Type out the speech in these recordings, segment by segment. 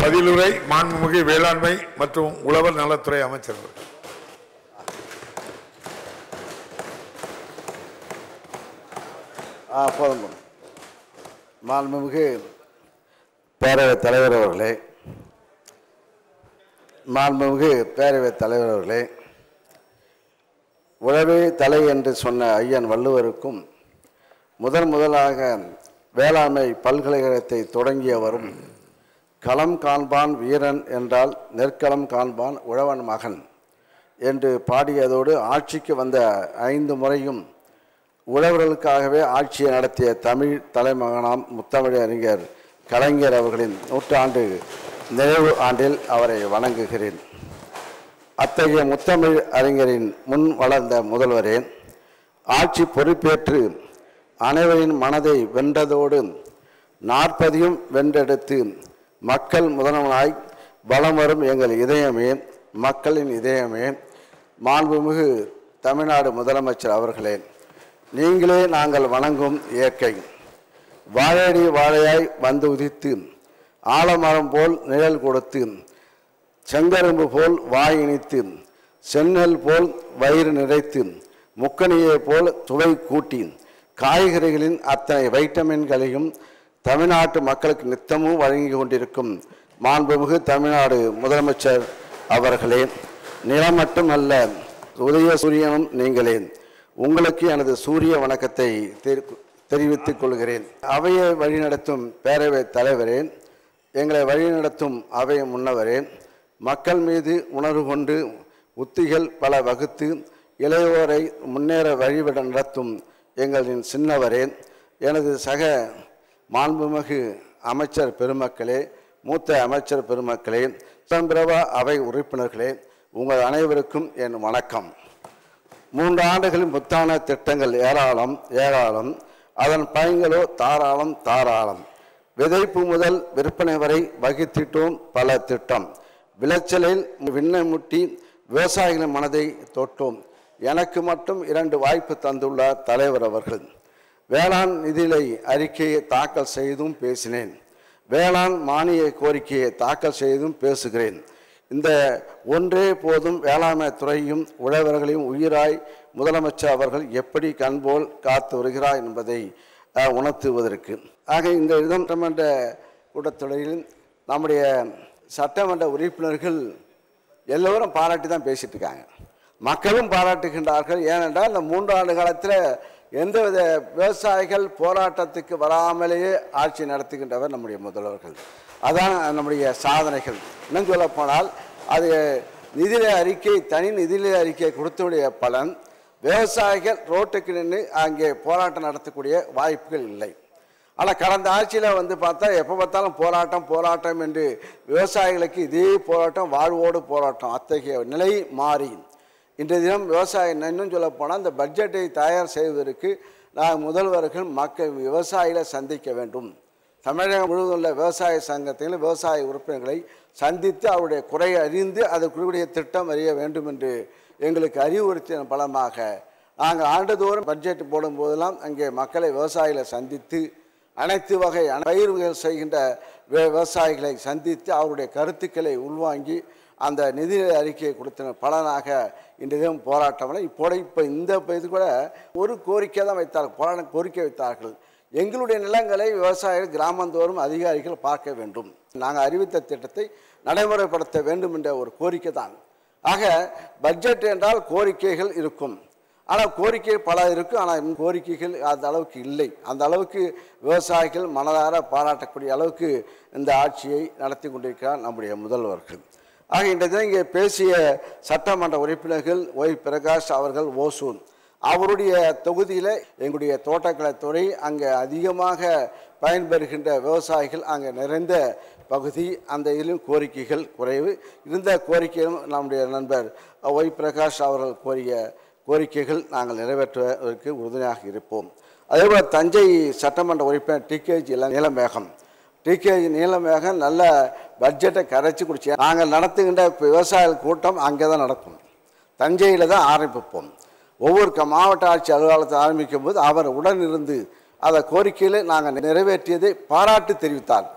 பதிலுரை மாண்புமிகு வேளாண்மை மற்றும் உழவர் நலத்துறை அமைச்சர். போதும். மாண்புமிகு பேரவைத் தலைவர் அவர்களே, மாண்புமிகு பேரவைத் தலைவர் அவர்களே, உழவே தலை என்று சொன்ன ஐயன் வள்ளுவருக்கும் முதலாக வேளாண்மை பல்கலைக்கழகத்தை தொடங்கியவரும் களம் காண்பான் வீரன் என்றால் நெற்களம் காண்பான் உழவன் மகன் என்று பாடியதோடு ஆட்சிக்கு வந்த 5 முறையும் உழவர்களுக்காகவே ஆட்சியை நடத்திய தமிழ் தலைமகனாம் முத்தமிழ் அறிஞர் கலைஞர் அவர்களின் 100ஆண்டு நிறைவு ஆண்டில் அவரை வணங்குகிறேன். அத்தகைய முத்தமிழ் அறிஞரின் முன் வளர்ந்த முதல்வரே, ஆட்சி பொறுப்பேற்று அனைவரின் மனதை வென்றதோடு 40ஐயும் வென்றெடுத்து மக்கள் முதல்வனாய் வலம் வரும் எங்கள் இதயமே, மக்களின் இதயமே, மாண்புமிகு தமிழ்நாடு முதலமைச்சர் அவர்களே, நீங்களே நாங்கள் வணங்கும் இயற்கை. வாழையடி வாழையாய் வந்து உதித்து ஆலமரம் போல் நிழல் கொடுத்து செங்கரும்பு போல் வாய் இனித்து செந்நெல் போல் வயிறு நிறைத்து முக்கணியை போல் சுவை கூட்டி காய்கறிகளின் அத்தனை வைட்டமின்களையும் தமிழ்நாட்டு மக்களுக்கு நித்தமும் வழங்கி கொண்டிருக்கும் மாண்புமிகு தமிழ்நாடு முதலமைச்சர் அவர்களே, நிலம் மட்டுமல்ல உதய சூரியனும் நீங்களே. உங்களுக்கு எனது சூரிய வணக்கத்தை தெரிவித்துக் கொள்கிறேன். அவையை வழிநடத்தும் பேரவைத் தலைவரே, எங்களை வழிநடத்தும் அவை முன்னவரே, மக்கள் மீது உணர்வு கொண்டு உத்திகள் பல வகுத்து இளையோரை முன்னேற வழிவிட நடத்தும் எங்களின் சின்னவரே, எனது சக மாண்புமிகு அமைச்சர் பெருமக்களே, மூத்த அமைச்சர் பெருமக்களே, சுதந்திரவா அவை உறுப்பினர்களே, உங்கள் அனைவருக்கும் என் வணக்கம். 3 ஆண்டுகளின் முத்தான திட்டங்கள் ஏராளம் ஏராளம், அதன் பயன்களோ தாராளம் தாராளம். விதைப்பு முதல் விற்பனை வரை வகித்திட்டோம் பல திட்டம். விளைச்சலில் விண்ணை முட்டி விவசாயிகளின் மனதை தொட்டோம். எனக்கு மட்டும் 2 வாய்ப்பு தந்துள்ளார் தலைவர் அவர்கள். வேளாண் நிதிநிலை அறிக்கையை தாக்கல் செய்தும் பேசினேன். வேளாண் மானிய கோரிக்கையை தாக்கல் செய்தும் பேசுகிறேன். இந்த ஒன்றே போதும் வேளாண்மை துறையும் உழவர்களையும் உயிராய் முதலமைச்சர் அவர்கள் எப்படி கண்போல் காத்து வருகிறார் என்பதை உணர்த்துவதற்கு. ஆக இந்த சட்டமன்ற கூட்டத்தொடரில் நம்முடைய சட்டமன்ற உறுப்பினர்கள் எல்லோரும் பாராட்டி தான் பேசிட்டு இருக்காங்க. மக்களும் பாராட்டுகின்றார்கள். ஏனென்றால் இந்த 3 ஆண்டு காலத்தில் எந்தவித விவசாயிகள் போராட்டத்துக்கு வராமலேயே ஆட்சி நடத்துகின்றவர் நம்முடைய முதல்வர்கள். அதான் நம்முடைய சாதனைகள். இன்னும் சொல்லப்போனால் அது நிதிநிலை அறிக்கை, தனி நிதிநிலை அறிக்கை கொடுத்தவுடைய பலன் விவசாயிகள் ரோட்டுக்கு நின்று அங்கே போராட்டம் நடத்தக்கூடிய வாய்ப்புகள் இல்லை. ஆனால் கடந்த ஆட்சியில் பார்த்தா எப்போ பார்த்தாலும் போராட்டம் போராட்டம் என்று விவசாயிகளுக்கு இதே போராட்டம், வாழ்வோடு போராட்டம். அத்தகைய நிலை மாறி இன்றைய தினம் விவசாயம் இன்னும் சொல்லப்போனால் இந்த பட்ஜெட்டை தயார் செய்வதற்கு நாங்கள் முதல்வர்கள் மக்கள் விவசாயிகளை சந்திக்க வேண்டும். தமிழகம் முழுவதும் உள்ள விவசாய சங்கத்தில் விவசாய உறுப்பினர்களை சந்தித்து அவருடைய குறையை அறிந்து அதற்குரிய திட்டம் அறிய வேண்டும் என்று எங்களுக்கு அறிவுறுத்தின பலமாக நாங்கள் ஆண்டுதோறும் பட்ஜெட் போடும்போதெல்லாம் அங்கே மக்களை விவசாயிகளை சந்தித்து அனைத்து வகை பயிர்கள் செய்கின்ற விவசாயிகளை சந்தித்து அவருடைய கருத்துக்களை உள்வாங்கி அந்த நிதிநிலை அறிக்கையை கொடுத்த பலனாக இன்றைய போராட்டம். இப்போ இந்த இது கூட ஒரு கோரிக்கை தான் வைத்தார்கள், போராட்டம் கோரிக்கை வைத்தார்கள். எங்களுடைய நிலங்களை விவசாயிகள் கிராமந்தோறும் அதிகாரிகள் பார்க்க வேண்டும், நாங்கள் அறிவித்த திட்டத்தை நடைமுறைப்படுத்த வேண்டும் என்ற ஒரு கோரிக்கை தான். ஆக பட்ஜெட் என்றால் கோரிக்கைகள் இருக்கும், ஆனால் கோரிக்கை பல இருக்கும். ஆனால் கோரிக்கைகள் அந்த அளவுக்கு இல்லை. அந்த அளவுக்கு விவசாயிகள் மனதார பாராட்டக்கூடிய அளவுக்கு இந்த ஆட்சியை நடத்தி கொண்டிருக்கிறார் நம்முடைய முதல்வர்கள். ஆக இன்றைய தினம் இங்கே பேசிய சட்டமன்ற உறுப்பினர்கள் ஒய் பிரகாஷ் அவர்கள் ஓசூர், அவருடைய தொகுதியில் எங்களுடைய தோட்டக்கலைத்துறை அங்கே அதிகமாக பயன்பெறுகின்ற விவசாயிகள் அங்கே நிறைந்த பகுதி. அந்த இதிலும் கோரிக்கைகள் குறைவு. இருந்த கோரிக்கைகளும் நம்முடைய நண்பர் ஒய் பிரகாஷ் அவர்கள் கோரிய கோரிக்கைகள் நாங்கள் நிறைவேற்றுவதற்கு உறுதுணையாக இருப்போம். அதேபோல் தஞ்சை சட்டமன்ற உறுப்பினர் டிகேஜி நீலமேகம் நீலமேகம் நல்ல பட்ஜெட்டை கரைச்சி குடிச்சு நாங்கள் நடத்துகின்ற விவசாயிகள் கூட்டம் அங்கே தான் நடக்கும். தஞ்சையில் தான் ஆரம்பிப்போம். ஒவ்வொரு மாவட்ட ஆட்சி அலுவலகத்தை ஆரம்பிக்கும் போது அவர் உடனிருந்து அதை கோரிக்கையில் நாங்கள் நிறைவேற்றியதை பாராட்டு தெரிவித்தார்.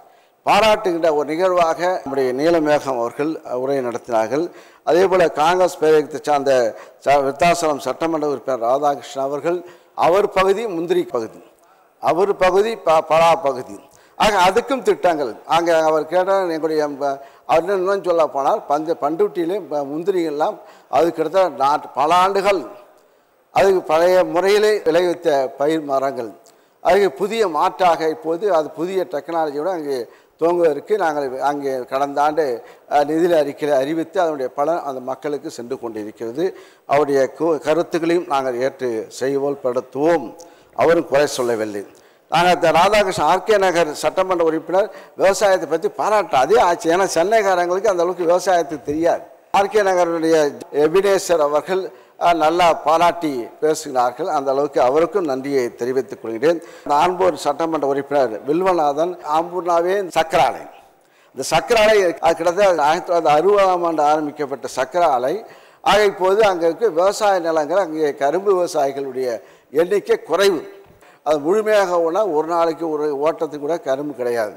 பாராட்டுகின்ற ஒரு நிகழ்வாக நம்முடைய நீலமேகம் அவர்கள் உரை நடத்தினார்கள். அதே போல் காங்கிரஸ் பேரியக்கத்தை சார்ந்த விருத்தாசலம் சட்டமன்ற உறுப்பினர் ராதாகிருஷ்ணன் அவர்கள் அவர் பகுதி முந்திரி பகுதி, அவர் பகுதி பலா பகுதி, ஆக அதுக்கும் திட்டங்கள் அங்கே அவர் கேட்டால் எங்களுடைய அவர் இன்னும் சொல்ல போனால் பண்ருட்டியிலே முந்திரிகள்லாம் அது கிட்டத்தட்ட பல ஆண்டுகள் அதுக்கு பழைய முறையிலே விளைவித்த பயிர் மரங்கள், அதுக்கு புதிய மாற்றாக இப்போது அது புதிய டெக்னாலஜியோடு அங்கே துவங்குவதற்கு நாங்கள் அங்கே கடந்த ஆண்டு நிதி அறிக்கையில் அறிவித்து அதனுடைய பலன் அந்த மக்களுக்கு சென்று கொண்டிருக்கிறது. அவருடைய கருத்துக்களையும் நாங்கள் ஏற்று செய்வோல்படுத்துவோம். அவரும் குறை சொல்லவில்லை. நாங்கள் ராதாகிருஷ்ணன் ஆர்கே நகர் சட்டமன்ற உறுப்பினர் விவசாயத்தை பற்றி பாராட்ட அதே ஆச்சு. ஏன்னா சென்னைக்காரங்களுக்கு அந்த அளவுக்கு விவசாயத்துக்கு தெரியாது. ஆர்கே நகருடைய எபினேசர் அவர்கள் நல்லா பாராட்டி பேசுகிறார்கள். அந்த அளவுக்கு அவருக்கும் நன்றியை தெரிவித்துக் கொள்கிறேன். ஆம்பூர் சட்டமன்ற உறுப்பினர் வில்வநாதன், ஆம்பூர்னாவே சக்கர ஆலை, இந்த சக்கர ஆலை கிட்டத்தட்ட 1960ஆம் ஆண்டு ஆரம்பிக்கப்பட்ட சக்கர ஆலை. ஆக இப்போது அங்கே இருக்க விவசாய நிலங்கள், அங்கே கரும்பு விவசாயிகளுடைய எண்ணிக்கை குறைவு. அது முழுமையாக போனால் ஒரு நாளைக்கு ஒரு ஓட்டத்துக்கு கூட கரும்பு கிடையாது.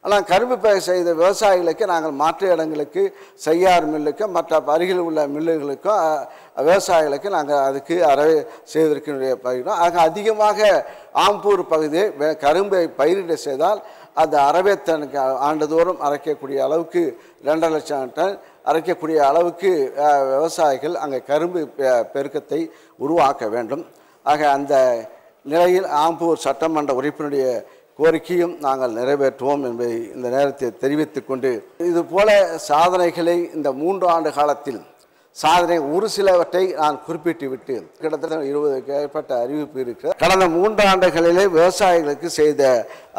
ஆனால் கரும்பு பயிர் செய்த விவசாயிகளுக்கு நாங்கள் மாற்று இடங்களுக்கு, செய்யார் மில்லுக்கும் மற்ற அருகில் உள்ள மில்லுகளுக்கும் விவசாயிகளுக்கு நாங்கள் அதுக்கு அறவை செய்வதற்கு பயிரிடும். ஆக அதிகமாக ஆம்பூர் பகுதியை கரும்பை பயிரிட செய்தால் அந்த அறவைத்தனுக்கு ஆண்டுதோறும் அரைக்கக்கூடிய அளவுக்கு 2.5 லட்சம் டன் அரைக்கக்கூடிய அளவுக்கு விவசாயிகள் அங்கே கரும்பு பெருக்கத்தை உருவாக்க வேண்டும். ஆக அந்த நிலையில் ஆம்பூர் சட்டமன்ற உறுப்பினருடைய கோரிக்கையும் நாங்கள் நிறைவேற்றுவோம் என்பதை இந்த நேரத்தில் தெரிவித்துக் கொண்டு, இதுபோல சாதனைகளை இந்த 3 ஆண்டு காலத்தில் சாதனை ஒரு சிலவற்றை நான் குறிப்பிட்டு விட்டு கிட்டத்தட்ட 20க்கு மேற்பட்ட அறிவிப்பு இருக்கிறது. கடந்த 3 ஆண்டுகளிலே விவசாயிகளுக்கு செய்த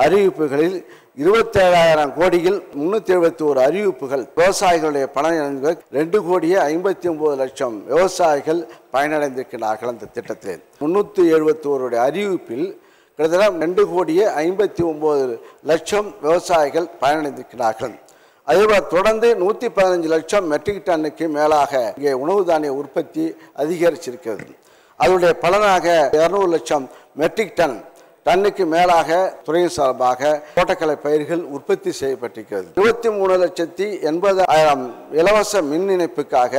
அறிவிப்புகளில் 27,000 கோடியில் 371 அறிவிப்புகள் விவசாயிகளுடைய பலன் 2,59,00,000 விவசாயிகள் பயனடைந்திருக்கிறார்கள். அந்த திட்டத்தில் 371 அறிவிப்பில் கிட்டத்தட்ட 2,59,00,000 விவசாயிகள் பயனடைந்திருக்கிறார்கள். அதேபோல் தொடர்ந்து 115 லட்சம் மெட்ரிக் டன்னுக்கு மேலாக இங்கே உணவு தானிய உற்பத்தி அதிகரிச்சிருக்கிறது. அதனுடைய பலனாக 200 லட்சம் மெட்ரிக் டன்னுக்கு மேலாக துறை சார்பாக தோட்டக்கலை பயிர்கள் உற்பத்தி செய்யப்பட்டிருக்கிறது. 23,80,000 இலவச மின் இணைப்புக்காக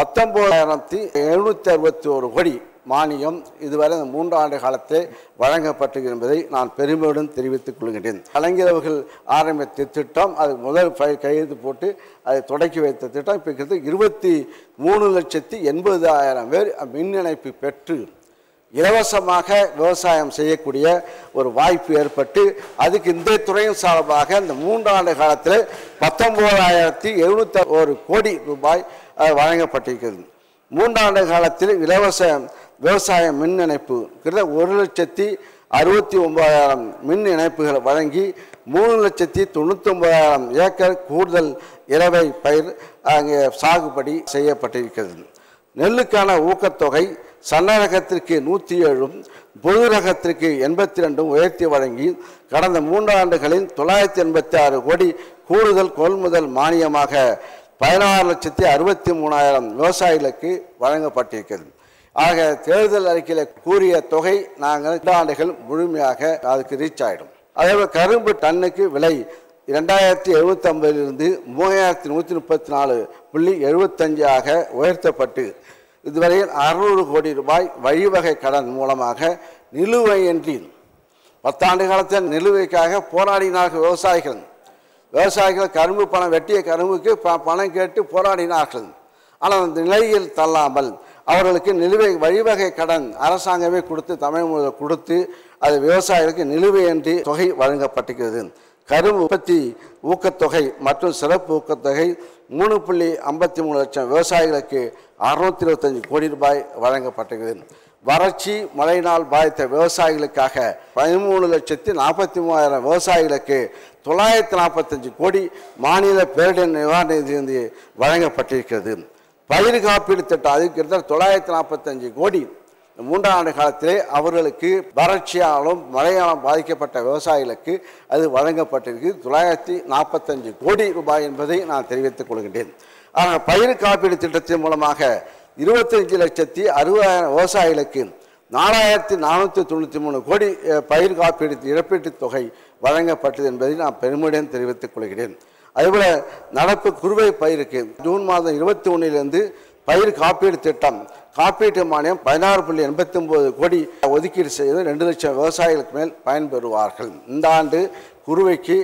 19,761 கோடி மானியம் இதுவரை இந்த 3 ஆண்டு காலத்தை வழங்கப்பட்டது என்பதை நான் பெருமையுடன் தெரிவித்துக் கொள்கிறேன். கலைஞர்கள் ஆரம்பித்த திட்டம், அது முதல் கையெழுத்து போட்டு அதை தொடக்கி வைத்த திட்டம் இப்போ 23,80,000 பேர் மின் இணைப்பு பெற்று இலவசமாக விவசாயம் செய்யக்கூடிய ஒரு வாய்ப்பு ஏற்பட்டு அதுக்கு இந்த துறையின் சார்பாக இந்த 3 ஆண்டு காலத்தில் 19,701 கோடி ரூபாய் வழங்கப்பட்டிருக்கிறது. 3 ஆண்டு காலத்தில் இலவச விவசாய மின் இணைப்பு கிட்டத்தட்ட 1,69,000 மின் இணைப்புகள் வழங்கி 3,99,000 ஏக்கர் கூடுதல் இலவை பயிர் அங்கே சாகுபடி செய்யப்பட்டிருக்கிறது. நெல்லுக்கான ஊக்கத்தொகை சன்னரகத்திற்கு 107, பொது ரகத்திற்கு 82 உயர்த்தி வழங்கி கடந்த 3 ஆண்டுகளில் 986 கோடி கூடுதல் கொள்முதல் மானியமாக 16,63,000 விவசாயிகளுக்கு வழங்கப்பட்டிருக்கிறது. ஆக தேர்தல் அறிக்கையில் கூறிய தொகை நாங்கள் 2 ஆண்டுகள் முழுமையாக அதுக்கு ரீச் ஆகிடும். அதேபோல் கரும்பு டன்னுக்கு விலை 2,750 3,134.75 உயர்த்தப்பட்டு இதுவரையில் 600 கோடி ரூபாய் வழிவகை கடன் மூலமாக நிலுவையின்றி 10 ஆண்டு காலத்தில் நிலுவைக்காக போராடினார்கள் விவசாயிகள் கரும்பு பணம் வெட்டிய கரும்புக்கு பணம் கேட்டு போராடினார்கள். ஆனால் அந்த நிலையில் தள்ளாமல் அவர்களுக்கு நிலுவை வழிவகை கடன் அரசாங்கமே கொடுத்து தமிழக கொடுத்து அது விவசாயிகளுக்கு நிலுவையின்றி தொகை வழங்கப்பட்டிருக்கிறது. கரும்பு உற்பத்தி ஊக்கத்தொகை மற்றும் சிறப்பு ஊக்கத்தொகை 3,53 லட்சம் விவசாயிகளுக்கு 625 கோடி ரூபாய் வழங்கப்பட்டிருக்கிறது. வறட்சி மழையினால் பாதித்த விவசாயிகளுக்காக 13,43,000 விவசாயிகளுக்கு 945 கோடி மாநில பேரிடர் நிவாரண நிதியிலிருந்து வழங்கப்பட்டிருக்கிறது. பயிர் காப்பீடு திட்டம் அதுக்கு 945 கோடி 3 ஆண்டு காலத்திலே அவர்களுக்கு வறட்சியாலும் மழையாலும் பாதிக்கப்பட்ட விவசாயிகளுக்கு அது வழங்கப்பட்டிருக்கு 945 கோடி ரூபாய் என்பதை நான் தெரிவித்துக் கொள்கின்றேன். ஆனால் பயிர் காப்பீடு திட்டத்தின் மூலமாக 25,60,000 விவசாயிகளுக்கு 4493 கோடி பயிர் காப்பீடு இழப்பீட்டுத் தொகை வழங்கப்பட்டது என்பதை நான் பெருமையுடன் தெரிவித்துக் கொள்கிறேன். அதேபோல நடப்பு குறுவை பயிருக்கு ஜூன் மாதம் 21 பயிர் காப்பீடு திட்டம் காப்பீட்டு மானியம் 16.89 கோடி ஒதுக்கீடு செய்து 2 லட்சம் விவசாயிகளுக்கு மேல் பயன்பெறுவார்கள். இந்த ஆண்டு குறுவைக்கு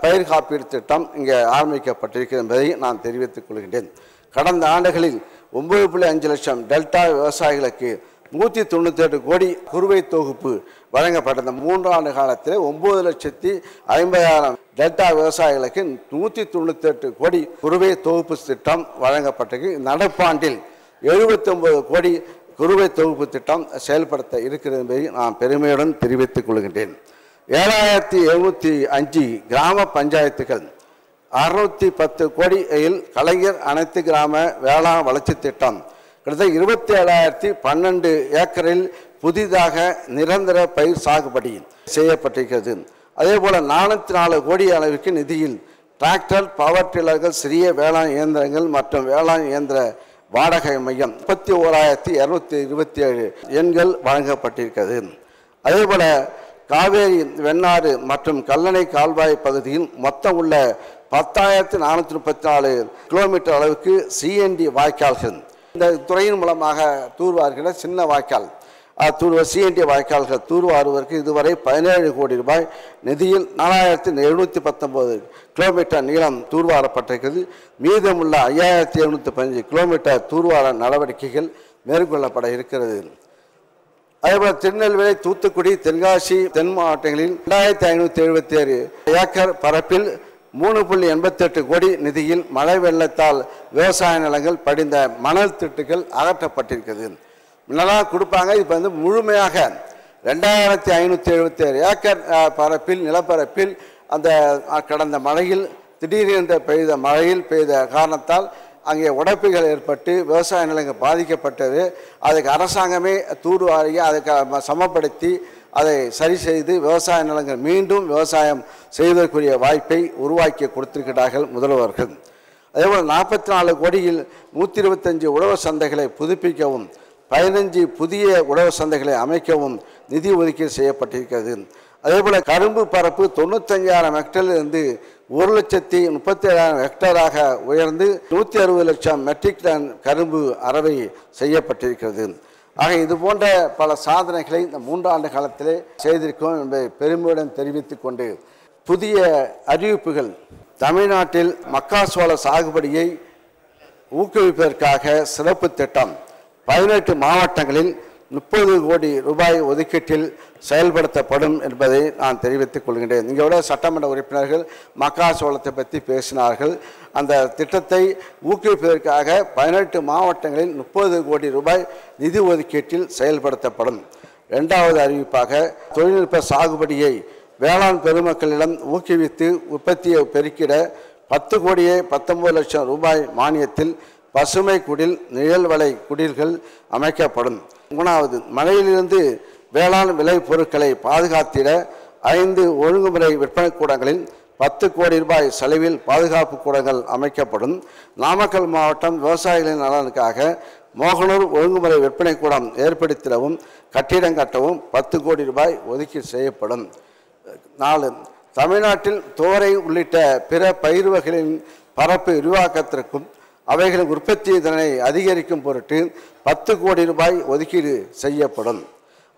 பயிர் காப்பீடு திட்டம் இங்கே ஆரம்பிக்கப்பட்டிருக்கிறது என்பதை நான் தெரிவித்துக் கொள்கிறேன். கடந்த ஆண்டுகளில் 9.5 லட்சம் டெல்டா விவசாயிகளுக்கு 198 கோடி குறுவை தொகுப்பு வழங்கப்பட்டது. 3 ஆண்டு காலத்தில் 9,50,000 டெல்டா விவசாயிகளுக்கு 198 கோடி குறுவை தொகுப்பு திட்டம் வழங்கப்பட்டது. நடப்பாண்டில் 79 கோடி குறுவை தொகுப்பு திட்டம் செயல்படுத்த இருக்கிறது என்பதை நான் பெருமையுடன் தெரிவித்துக் கொள்கின்றேன். 7,705 கிராம பஞ்சாயத்துகள் 610 கோடியில் கலைஞர் அனைத்து கிராம வேளாண் வளர்ச்சி திட்டம் கிட்டத்தட்ட 27,012 ஏக்கரில் புதிதாக நிரந்தர பயிர் சாகுபடி செய்யப்பட்டிருக்கிறது. அதே போல 404 கோடி அளவிற்கு நிதியில் டிராக்டர், பவர் டில்லர்கள், சிறிய வேளாண் இயந்திரங்கள் மற்றும் வேளாண் இயந்திர வாடகை மையம் 31,227 எண்கள் வழங்கப்பட்டிருக்கிறது. அதே போல காவேரி, வெண்ணாறு மற்றும் கல்லணை கால்வாய் பகுதியில் மொத்தம் உள்ள 10,434 கிலோமீட்டர் அளவுக்கு சிஎன்டி வாய்க்கால்கள் இந்த துறையின் மூலமாக தூர்வார்கிற சின்ன வாய்க்கால் சிஎன்டி வாய்க்கால்கள் தூர்வாருவதற்கு இதுவரை 17 கோடி ரூபாய் நிதியில் 4,719 கிலோமீட்டர் நீளம் தூர்வாரப்பட்டிருக்கிறது. மீதமுள்ள 5,715 கிலோமீட்டர் தூர்வார நடவடிக்கைகள் மேற்கொள்ளப்பட இருக்கிறது. அதேபோல் திருநெல்வேலி, தூத்துக்குடி, தென்காசி, தென் மாவட்டங்களில் 2,577 ஏக்கர் பரப்பில் 3.88 கோடி நிதியில் மழை வெள்ளத்தால் விவசாய நிலங்கள் படிந்த மணல் திட்டுகள் அகற்றப்பட்டிருக்கிறது. முன்னெல்லாம் கொடுப்பாங்க, இப்போ முழுமையாக 2,577 ஏக்கர் பரப்பில் நிலப்பரப்பில் அந்த கடந்த மழையில் திடீரென்று பெய்த மழையில் பெய்த காரணத்தால் அங்கே உடைப்புகள் ஏற்பட்டு விவசாய நிலங்கள் பாதிக்கப்பட்டது. அதுக்கு அரசாங்கமே தூர்வாரி அதுக்கு சமப்படுத்தி அதை சரி செய்து விவசாய நிலங்கள் மீண்டும் விவசாயம் செய்வதற்குரிய வாய்ப்பை உருவாக்கி கொடுத்திருக்கிறார்கள் முதல்வர்கள். அதேபோல் 44 கோடியில் 125 உழவர் சந்தைகளை புதுப்பிக்கவும் 15 புதிய உழவர் சந்தைகளை அமைக்கவும் நிதி ஒதுக்கீடு செய்யப்பட்டிருக்கிறது. அதேபோல் கரும்பு பரப்பு 95,000 ஹெக்டரிலிருந்து 1,37,000 ஹெக்டராக உயர்ந்து 160 லட்சம் மெட்ரிக் டன் கரும்பு அறவை செய்யப்பட்டிருக்கிறது. ஆக இது போன்ற பல சாதனைகளை இந்த 3 ஆண்டு காலத்திலே செய்திருக்கோம் என்பதை பெருமையுடன் தெரிவித்துக் கொண்டு, புதிய அறிவிப்புகள் தமிழ்நாட்டில் மக்காச்சோள சாகுபடியை ஊக்குவிப்பதற்காக சிறப்பு திட்டம் 18 மாவட்டங்களில் 30 கோடி ரூபாய் ஒதுக்கீட்டில் செயல்படுத்தப்படும் என்பதை நான் தெரிவித்துக் கொள்கின்றேன். இங்கே விட சட்டமன்ற உறுப்பினர்கள் மக்காச்சோளத்தை பற்றி பேசினார்கள். அந்த திட்டத்தை ஊக்குவிப்பதற்காக 18 மாவட்டங்களில் 30 கோடி ரூபாய் நிதி ஒதுக்கீட்டில் செயல்படுத்தப்படும். 2வது அறிவிப்பாக தொழில்நுட்ப சாகுபடியை வேளாண் பெருமக்களிடம் ஊக்குவித்து உற்பத்தியை பெருக்கிட 10 கோடியே 19 லட்சம் ரூபாய் மானியத்தில் பசுமை குடில், நிழல் வலை குடில்கள் அமைக்கப்படும். 3வது மழையிலிருந்து வேளாண் விளை பொருட்களை பாதுகாத்திட 5 ஒழுங்குமுறை விற்பனை கூடங்களில் 10 கோடி ரூபாய் செலவில் பாதுகாப்பு கூடங்கள் அமைக்கப்படும். நாமக்கல் மாவட்டம் விவசாயிகளின் நலனுக்காக மோகனூர் ஒழுங்குமுறை விற்பனை கூடம் ஏற்படுத்திடவும் கட்டிடம் கட்டவும் 10 கோடி ரூபாய் ஒதுக்கீடு செய்யப்படும். 4. தமிழ்நாட்டில் தோரை உள்ளிட்ட பிற பயிர் வகைகளின் பரப்பு விரிவாக்கத்திற்கும் அவைகளின் உற்பத்தி திறனை அதிகரிக்கும் பொருட்டு 10 கோடி ரூபாய் ஒதுக்கீடு செய்யப்படும்.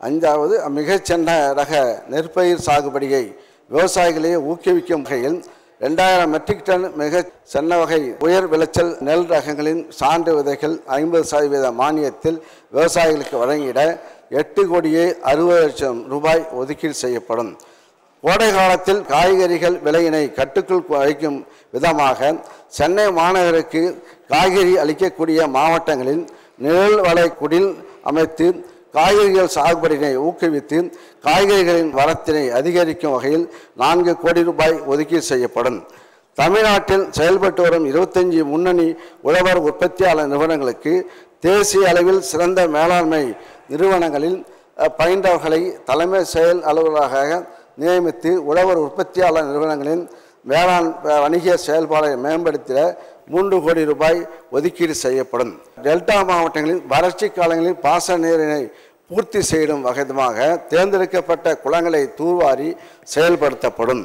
5வது மிகச்சின்ன ரக நெற்பயிர் சாகுபடியை விவசாயிகளை ஊக்குவிக்கும் வகையில் 2000 மெட்ரிக் டன் மிக சின்ன வகை உயர் விளைச்சல் நெல் ரகங்களின் சான்று விதைகள் 50% மானியத்தில் விவசாயிகளுக்கு வழங்கிட 8 கோடியே 60 லட்சம் ரூபாய் ஒதுக்கீடு செய்யப்படும். கோடை காலத்தில் காய்கறிகள் விலையினை கட்டுக்குள் வைக்கும் விதமாக சென்னை மாநகருக்கு காய்கறி அளிக்கக்கூடிய மாவட்டங்களில் நிழல் வலை குடில் அமைத்து காய்கறிகள் சாகுபடியினை ஊக்குவித்து காய்கறிகளின் வரத்தினை அதிகரிக்கும் வகையில் 4 கோடி ரூபாய் ஒதுக்கீடு செய்யப்படும். தமிழ்நாட்டில் செயல்பட்டு வரும் 25 முன்னணி உழவர் உற்பத்தியாளர் நிறுவனங்களுக்கு தேசிய அளவில் சிறந்த மேலாண்மை நிறுவனங்களில் பயின்றவர்களை தலைமை செயல் அலுவலராக நியமித்து உழவர் உற்பத்தியாளர் நிறுவனங்களின் வேளாண் வணிக செயல்பாடை மேம்படுத்திட 3 கோடி ரூபாய் ஒதுக்கீடு செய்யப்படும். டெல்டா மாவட்டங்களில் வறட்சி காலங்களில் பாசன நீரினை பூர்த்தி செய்யும் வகைமாக தேர்ந்தெடுக்கப்பட்ட குளங்களை தூர்வாரி செயல்படுத்தப்படும்.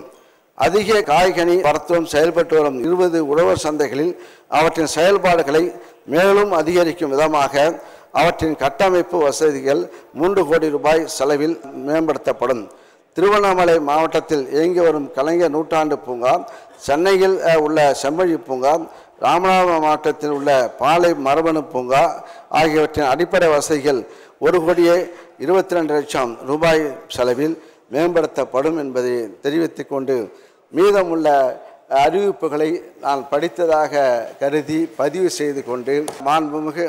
அதிக காய்கனி மருத்துவம் செயல்பட்டு வரும் 20 உழவர் சந்தைகளில் அவற்றின் செயல்பாடுகளை மேலும் அதிகரிக்கும் விதமாக அவற்றின் கட்டமைப்பு வசதிகள் 3 கோடி ரூபாய் செலவில் மேம்படுத்தப்படும். திருவண்ணாமலை மாவட்டத்தில் இயங்கி வரும் கலைஞர் நூற்றாண்டு பூங்கா, சென்னையில் உள்ள செம்மொழி பூங்கா, ராமநாதபுரம் மாவட்டத்தில் உள்ள பாலை மரபணு பூங்கா ஆகியவற்றின் அடிப்படை வசதிகள் 1,22,00,000 ரூபாய் செலவில் மேம்படுத்தப்படும் என்பதை தெரிவித்துக் கொண்டு மீதமுள்ள அறிவிப்புகளை நான் படித்ததாக கருதி பதிவு செய்து கொண்டு, மாண்புமிகு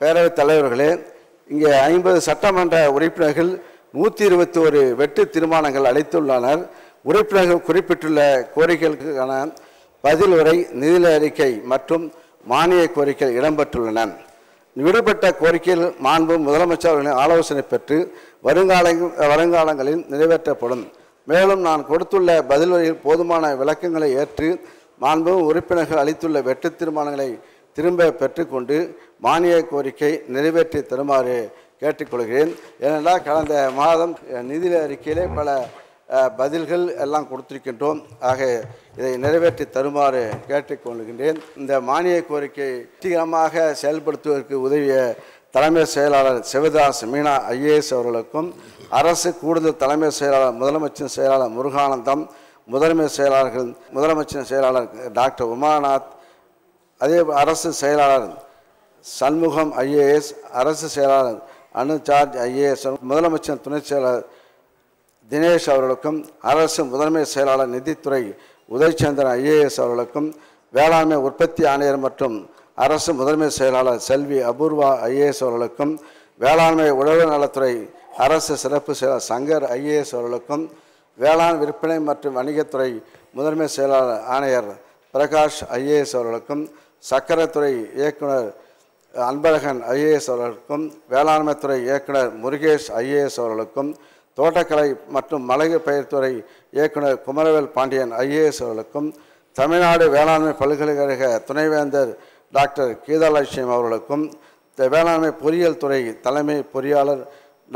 பேரவைத் தலைவர்களே, இங்கே 50 சட்டமன்ற உறுப்பினர்கள் 121 வெட்டு தீர்மானங்கள் அளித்துள்ளனர். உறுப்பினர்கள் குறிப்பிட்டுள்ள கோரிக்கைகளுக்கான பதில் உரை, நிதி அறிக்கை மற்றும் மானிய கோரிக்கைகள் இடம்பெற்றுள்ளன. விடுபட்ட கோரிக்கையில் மாண்பு முதலமைச்சர் அவர்களின் ஆலோசனை பெற்று வருங்காலங்களில் நிறைவேற்றப்படும். மேலும் நான் கொடுத்துள்ள பதில் உரையில் போதுமான விளக்கங்களை ஏற்று மாண்பு உறுப்பினர்கள் அளித்துள்ள வெட்டு தீர்மானங்களை திரும்ப பெற்றுக்கொண்டு மானிய கோரிக்கை நிறைவேற்றி தருமாறு கேட்டுக்கொள்கிறேன். ஏனென்றால் கடந்த மாதம் நிதி அறிக்கையிலே பல பதில்கள் எல்லாம் கொடுத்திருக்கின்றோம். ஆக இதை நிறைவேற்றி தருமாறு கேட்டுக்கொள்கின்றேன். இந்த மானிய கோரிக்கை வெற்றிகரமாக செயல்படுத்துவதற்கு உதவிய தலைமை செயலாளர் சிவதாஸ் மீனா ஐஏஎஸ் அவர்களுக்கும், அரசு கூடுதல் தலைமை செயலாளர் முதலமைச்சர் செயலாளர் முருகானந்தம், முதலமைச்சர் செயலாளர் டாக்டர் உமாநாத், அதே அரசு செயலாளர் சண்முகம் ஐஏஎஸ், அரசு செயலாளர் அனுஜார்ஜ் ஐஏஎஸ், முதலமைச்சர் துணை செயலாளர் தினேஷ் அவர்களுக்கும், அரசு முதன்மை செயலாளர் நிதித்துறை உதயச்சந்திரன் ஐஏஎஸ் அவர்களுக்கும், வேளாண்மை உற்பத்தி ஆணையர் மற்றும் அரசு முதன்மை செயலாளர் செல்வி அபூர்வா ஐஏஎஸ் அவர்களுக்கும், வேளாண்மை உழவர் நலத்துறை அரசு சிறப்பு செயலாளர் சங்கர் ஐஏஎஸ் அவர்களுக்கும், வேளாண் விற்பனை மற்றும் வணிகத்துறை முதன்மை செயலாளர் ஆணையர் பிரகாஷ் ஐஏஎஸ் அவர்களுக்கும், சக்கரத்துறை இயக்குனர் அன்பழகன் ஐஏஎஸ் அவர்களுக்கும், வேளாண்மைத்துறை இயக்குனர் முருகேஷ் ஐஏஎஸ் அவர்களுக்கும், தோட்டக்கலை மற்றும் மளிகை பயிர்த்துறை இயக்குனர் குமரவேல் பாண்டியன் ஐஏஎஸ் அவர்களுக்கும், தமிழ்நாடு வேளாண்மை பல்கலைக்கழக துணைவேந்தர் டாக்டர் கீதாலட்சுமி அவர்களுக்கும், வேளாண்மை பொறியியல் துறை தலைமை பொறியாளர்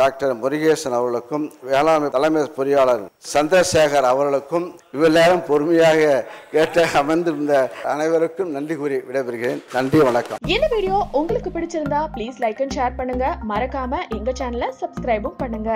டாக்டர் முருகேசன் அவர்களுக்கும், வேளாண்மை தலைமை பொறியாளர் சந்திரசேகர் அவர்களுக்கும், இவ்வளவு பொறுமையாக கேட்டு அமர்ந்திருந்த அனைவருக்கும் நன்றி கூறி விடைபெறுகிறேன். நன்றி, வணக்கம். இந்த வீடியோ உங்களுக்கு பிடிச்சிருந்தா ப்ளீஸ் லைக் அண்ட் ஷேர் பண்ணுங்க. மறக்காம எங்க சேனலை சப்ஸ்கிரைபும் பண்ணுங்க.